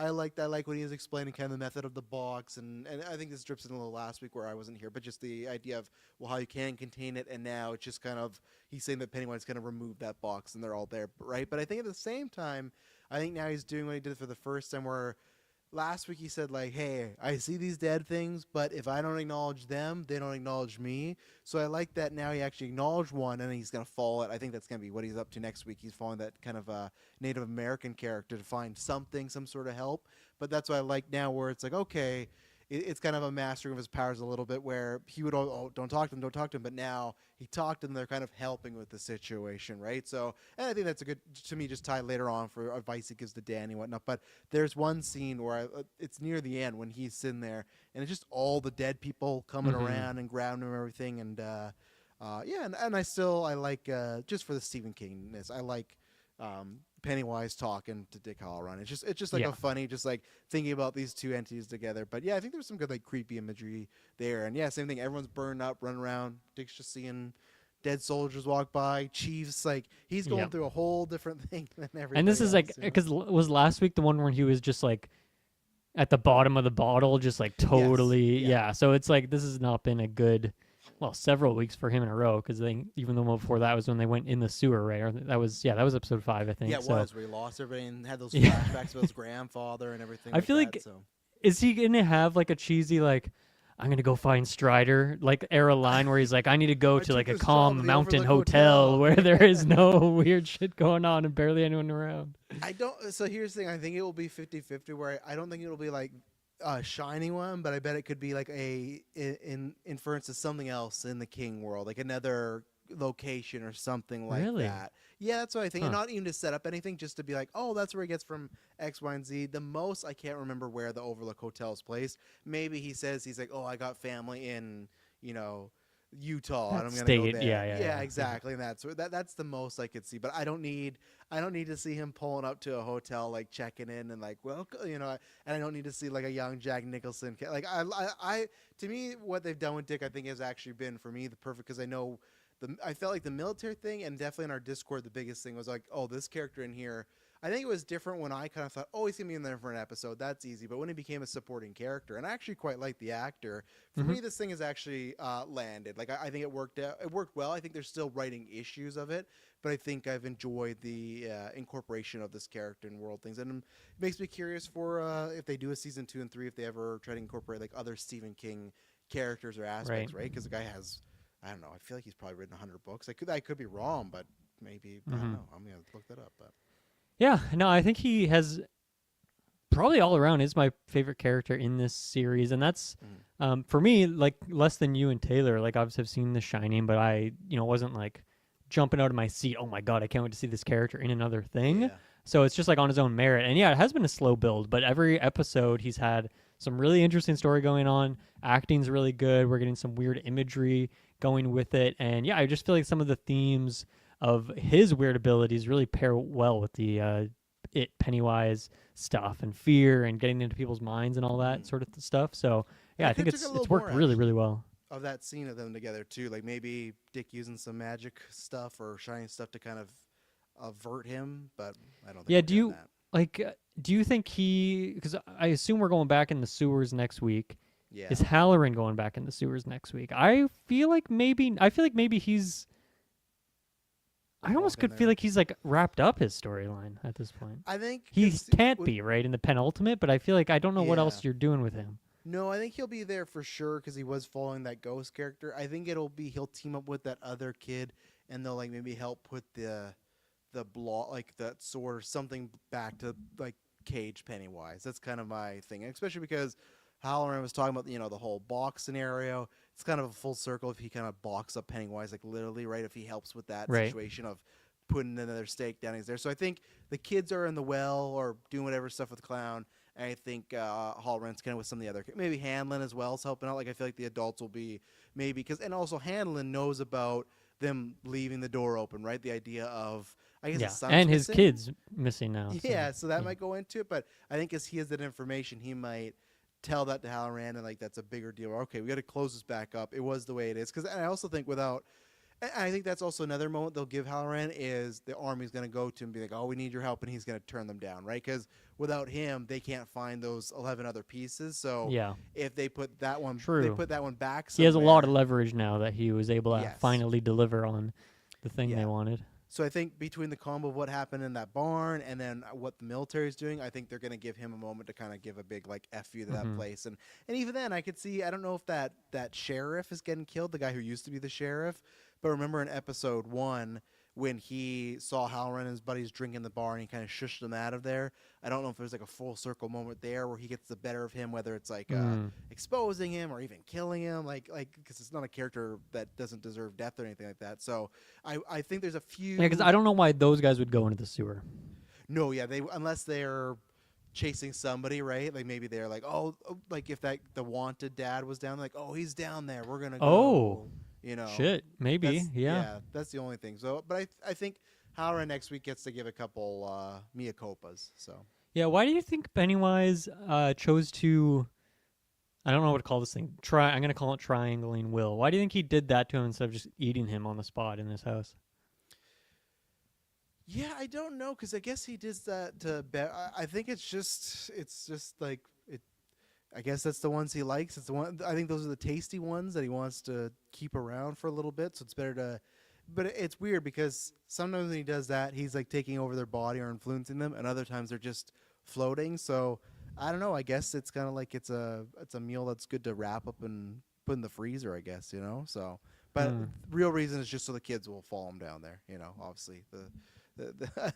A: like that. I like when he was explaining kind of the method of the box, and I think this drips in a little last week where I wasn't here, but just the idea of well how you can contain it, and now it's just kind of he's saying that Pennywise kind of removed that box, and they're all there, right? But I think at the same time, I think now he's doing what he did for the first time, where last week he said like, "Hey, I see these dead things, but if I don't acknowledge them, they don't acknowledge me." So I like that now he actually acknowledged one, and he's gonna follow it. I think that's gonna be what he's up to next week. He's following that kind of Native American character to find something, some sort of help. But that's what I like now, where it's like, okay, it's kind of a mastering of his powers a little bit, where he would don't talk to him, don't talk to him, but now he talked to them. They're kind of helping with the situation, right? So, and I think that's a good to me just tie later on for advice he gives to Danny and whatnot. But there's one scene where it's near the end when he's sitting there, and it's just all the dead people coming around and grabbing him and everything, and yeah, and I like just for the Stephen Kingness, I like Pennywise talking to Dick Halloran. It's just like
B: Yeah.
A: a funny, just like thinking about these two entities together. But yeah, I think there's some good like creepy imagery there. And yeah, same thing. Everyone's burned up, running around. Dick's just seeing dead soldiers walk by. Chief's like he's going
B: Yep.
A: through a whole different thing than everybody.
B: And this is like
A: else, you know?
B: because was last week the one where he was just like at the bottom of the bottle, just like totally
A: yeah.
B: yeah. So it's like this has not been a good, well, several weeks for him in a row because they even the one before that was when they went in the sewer, right? Or that was episode 5, I think.
A: Yeah, it
B: so,
A: was where he lost everybody and had those
B: Yeah.
A: flashbacks of his grandfather and everything.
B: I feel
A: that,
B: like-
A: so.
B: Is he gonna have like a cheesy like I'm gonna go find Strider like era line where he's like I need to go
A: I
B: to
A: took
B: like a
A: this job
B: calm
A: at the
B: mountain
A: Overlook
B: hotel
A: Hotel.
B: where there is no weird shit going on and barely anyone around.
A: I don't. So here's the thing. I think it will be 50-50 where I don't think it'll be like a shiny one, but I bet it could be like a in inference to something else in the King world, like another location or something like
B: Really?
A: that. Yeah, that's what I think. And
B: Huh.
A: not even to set up anything, just to be like, oh, that's where he gets from X, Y, and Z. The most I can't remember where the Overlook Hotel is placed. Maybe he says he's like, oh, I got family in Utah, and
B: That
A: I'm gonna
B: state,
A: go there.
B: yeah.
A: Exactly. And that's the most I could see. But I don't need to see him pulling up to a hotel, like checking in and like, well, and I don't need to see like a young Jack Nicholson. Like I to me, what they've done with Dick, I think has actually been for me the perfect, because I know I felt like the military thing, and definitely in our Discord, the biggest thing was like, oh, this character in here. I think it was different when I kind of thought, oh, he's gonna be in there for an episode. That's easy. But when he became a supporting character, and I actually quite like the actor, for me, this thing has actually landed. Like I think it worked out. It worked well. I think there's still writing issues of it, but I think I've enjoyed the incorporation of this character in world things, and it makes me curious for if they do a season 2 and 3, if they ever try to incorporate like other Stephen King characters or aspects, right? Because the guy has, I don't know. I feel like he's probably written 100 books. I could be wrong, but maybe I don't know. I'm gonna look that up. But
B: Yeah, no, I think he has probably all around is my favorite character in this series, and that's for me like less than you and Taylor. Like obviously I've seen The Shining, but I wasn't like jumping out of my seat. Oh my god, I can't wait to see this character in another thing.
A: Yeah.
B: So it's just like on his own merit, and yeah, it has been a slow build, but every episode he's had some really interesting story going on. Acting's really good. We're getting some weird imagery going with it, and yeah, I just feel like some of the themes of his weird abilities really pair well with the Pennywise stuff and fear and getting into people's minds and all that sort of stuff. So yeah,
A: I
B: I think
A: think it
B: it's
A: took a little
B: it's worked
A: more,
B: really well.
A: of that scene of them together too, like maybe Dick using some magic stuff or shining stuff to kind of avert him, but I don't think.
B: Yeah,
A: we're
B: do
A: doing
B: you
A: that.
B: like? Do you think because I assume we're going back in the sewers next week?
A: Yeah.
B: Is Halloran going back in the sewers next week? I feel like maybe he's. I almost
A: Walking
B: could feel
A: there.
B: like he's like wrapped up his storyline at this point.
A: I think
B: He
A: 'cause
B: can't
A: with-
B: be right in the penultimate, but I feel like I don't know what
A: Yeah.
B: else you're doing with him.
A: No, I think he'll be there for sure because he was following that ghost character. I think he'll team up with that other kid and they'll like maybe help put the block like that sword or something back to like cage Pennywise. That's kind of my thing, and especially because Halloran was talking about the whole box scenario. It's kind of a full circle if he kind of box up Pennywise, like literally, right? If he helps with that
B: Right.
A: situation of putting another stake down, he's there. So I think the kids are in the well or doing whatever stuff with the clown. And I think Halloran's kind of with some of the other, maybe Hanlon as well is helping out. Like I feel like the adults will be maybe because, and also Hanlon knows about them leaving the door open, right? The idea of I guess his
B: Yeah,
A: son's
B: and his
A: missing.
B: kids missing now.
A: Yeah, so that
B: yeah.
A: might go into it, but I think as he has that information, he might tell that to Halloran, and like that's a bigger deal. Okay, we got to close this back up. It was the way it is, because I also think without, and I think that's also another moment they'll give Halloran is the army's going to go to him and be like, "Oh, we need your help," and he's going to turn them down, right? Because without him, they can't find those 11 other pieces. So
B: Yeah,
A: if they put that one, they
B: true.
A: put that one back.
B: He has a lot of
A: somewhere.
B: leverage now that he was able to
A: Yes.
B: finally deliver on the thing they
A: Yeah.
B: wanted.
A: So I think between the combo of what happened in that barn and then what the military is doing, I think they're going to give him a moment to kind of give a big like F you to that
B: Hmm.
A: place. And even then, I could see I don't know if that sheriff is getting killed, the guy who used to be the sheriff, but remember in episode 1 when he saw Halloran and his buddies drinking the bar and he kind of shushed them out of there. I don't know if there's like a full circle moment there where he gets the better of him, whether it's like
B: Mm.
A: exposing him or even killing him, like because it's not a character that doesn't deserve death or anything like that. So I think there's a few.
B: Yeah, because I don't know why those guys would go into the sewer.
A: No, yeah, they unless they're chasing somebody, right? Like maybe they're like, like if that the wanted dad was down, like, oh, he's down there, we're gonna
B: Oh,
A: go. You know,
B: shit. Maybe.
A: that's
B: Yeah.
A: that's the only thing. So, but I think Halloran next week gets to give a couple Mia Copas. So
B: Yeah. Why do you think Pennywise chose to? I don't know what to call this thing. I'm gonna call it triangling Will. Why do you think he did that to him instead of just eating him on the spot in his house?
A: yeah, I don't know because I guess he does that to. I think it's just like it. I guess that's the ones he likes. It's the one. I think those are the tasty ones that he wants to keep around for a little bit. So it's better to. But it's weird because sometimes when he does that, he's like taking over their body or influencing them, and other times they're just floating. So I don't know. I guess it's kind of like it's a meal that's good to wrap up and put in the freezer. I guess So, but
B: Hmm.
A: real reason is just so the kids will fall them down there. Obviously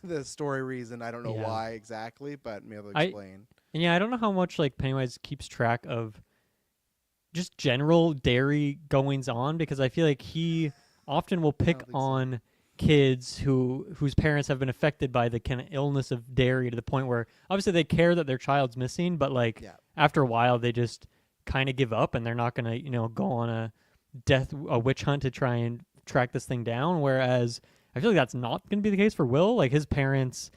A: the story reason. I don't know
B: Yeah.
A: why exactly, but maybe I'll
B: I
A: explain.
B: and yeah, I don't know how much like Pennywise keeps track of just general Derry goings on because I feel like he often will
A: I
B: pick
A: don't think so.
B: on kids whose parents have been affected by the kind of illness of Derry to the point where obviously they care that their child's missing, but like
A: Yeah.
B: after a while they just kind of give up and they're not gonna go on a witch hunt to try and track this thing down. Whereas I feel like that's not gonna be the case for Will. Like his parents.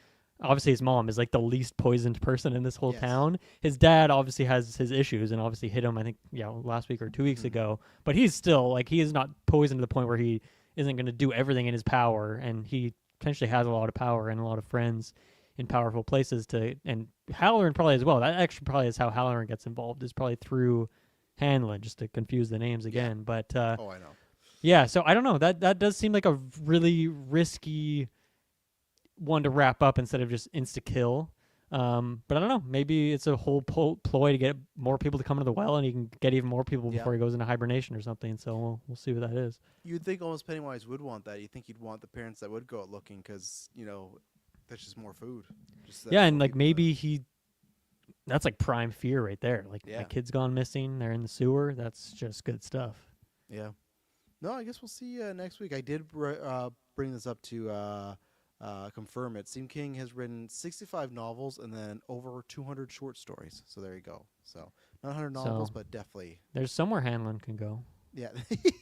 B: Obviously, his mom is like the least poisoned person in this whole
A: Yes.
B: town. His dad obviously has his issues and obviously hit him, I think, last week or 2 weeks
A: Mhm.
B: ago. But he's still like he is not poisoned to the point where he isn't going to do everything in his power, and he potentially has a lot of power and a lot of friends in powerful places to. And Halloran probably as well. That actually probably is how Halloran gets involved. Is probably through Hanlon, just to confuse the names again. But
A: Oh, I know.
B: yeah, so I don't know. That does seem like a really risky one to wrap up instead of just insta kill. But I don't know. Maybe it's a whole ploy to get more people to come into the well, and he can get even more people
A: Yeah.
B: before he goes into hibernation or something. So we'll see what that is.
A: You'd think almost Pennywise would want that. You'd think he'd want the parents that would go out looking because that's just more food. Just that
B: Yeah, and
A: more
B: like
A: people
B: maybe that's like prime fear right there. Like my
A: Yeah.
B: kid's gone missing. They're in the sewer. That's just good stuff.
A: Yeah. No, I guess we'll see next week. I did bring this up to confirm it. Stephen King has written 65 novels and then over 200 short stories. So there you go. So not 100 novels,
B: So-
A: but definitely.
B: There's somewhere Hanlon can go.
A: Yeah.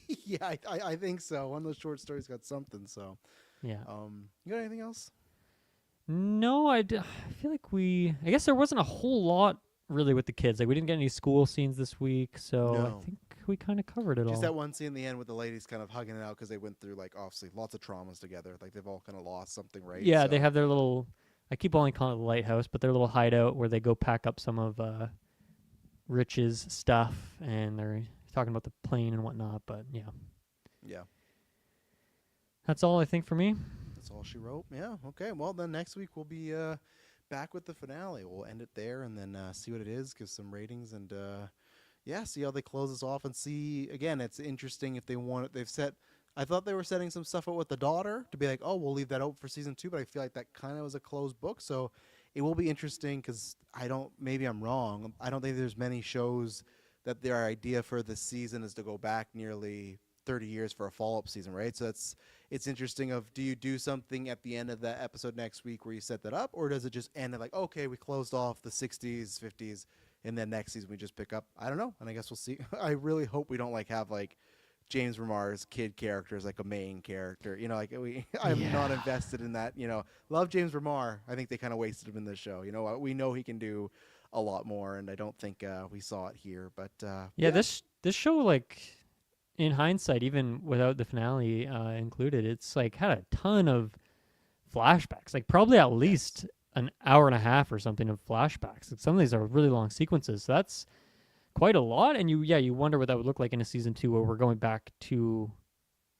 A: Yeah, I think so. One of those short stories got something. So,
B: Yeah.
A: you got anything else?
B: No, I feel like I guess there wasn't a whole lot really with the kids. Like we didn't get any school scenes this week, so
A: No.
B: I think we kind of covered it
A: Just
B: all.
A: that one scene in the end with the ladies kind of hugging it out because they went through like obviously lots of traumas together. Like they've all kind of lost something, right?
B: Yeah,
A: So-
B: they have their little. I keep only calling it the lighthouse, but their little hideout where they go pack up some of Rich's stuff, and they're talking about the plane and whatnot. But yeah,
A: Yeah.
B: that's all I think for me.
A: That's all she wrote. Yeah. Okay. Well, then next week we'll be back with the finale. We'll end it there and then see what it is, give some ratings, and see how they close this off. And see again, it's interesting if they want it. They've set I thought they were setting some stuff up with the daughter to be like, oh, we'll leave that open for season 2, but I feel like that kind of was a closed book. So it will be interesting because maybe I'm wrong. I don't think there's many shows that their idea for the season is to go back nearly 30 years for a follow-up season, right? So it's interesting of, do you do something at the end of that episode next week where you set that up, or does it just end at like, okay, we closed off the 60s, 50s, and then next season we just pick up? I don't know, and I guess we'll see. I really hope we don't like have like James Remar's kid character as like a main character. Like I'm not
B: Yeah.
A: invested in that. Love James Remar. I think they kind of wasted him in this show. We know he can do a lot more, and I don't think we saw it here. But
B: Yeah, this show, like, in hindsight, even without the finale included, it's like had a ton of flashbacks, like probably at
A: yes,
B: least an hour and a half or something of flashbacks. Like, some of these are really long sequences. So that's quite a lot. And you wonder what that would look like in a season 2 where we're going back to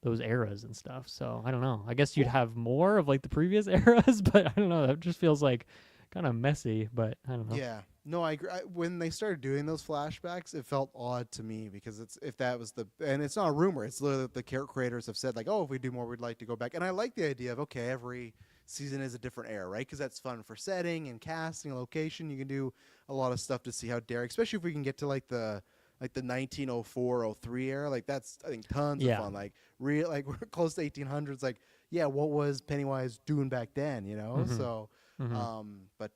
B: those eras and stuff. So I don't know. I guess you'd
A: well,
B: have more of like the previous eras, but I don't know. That just feels like kind of messy, but I don't know.
A: yeah. No, I agree. When they started doing those flashbacks, it felt odd to me because if that was and it's not a rumor. It's literally the character creators have said like, oh, if we do more, we'd like to go back. And I like the idea of, okay, every season is a different era, right? Because that's fun for setting and casting and location. You can do a lot of stuff to see how Derek, especially if we can get to like the 1904-03 era. Like that's, I think, tons of
B: Yeah.
A: fun. Like like we're close to 1800s. Like, yeah, what was Pennywise doing back then?
B: Mhm.
A: So.
B: Mhm.
A: But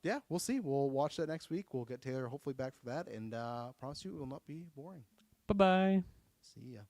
A: yeah, we'll see. We'll watch that next week. We'll get Taylor hopefully back for that, and promise you it will not be boring.
B: Bye-bye.
A: See ya.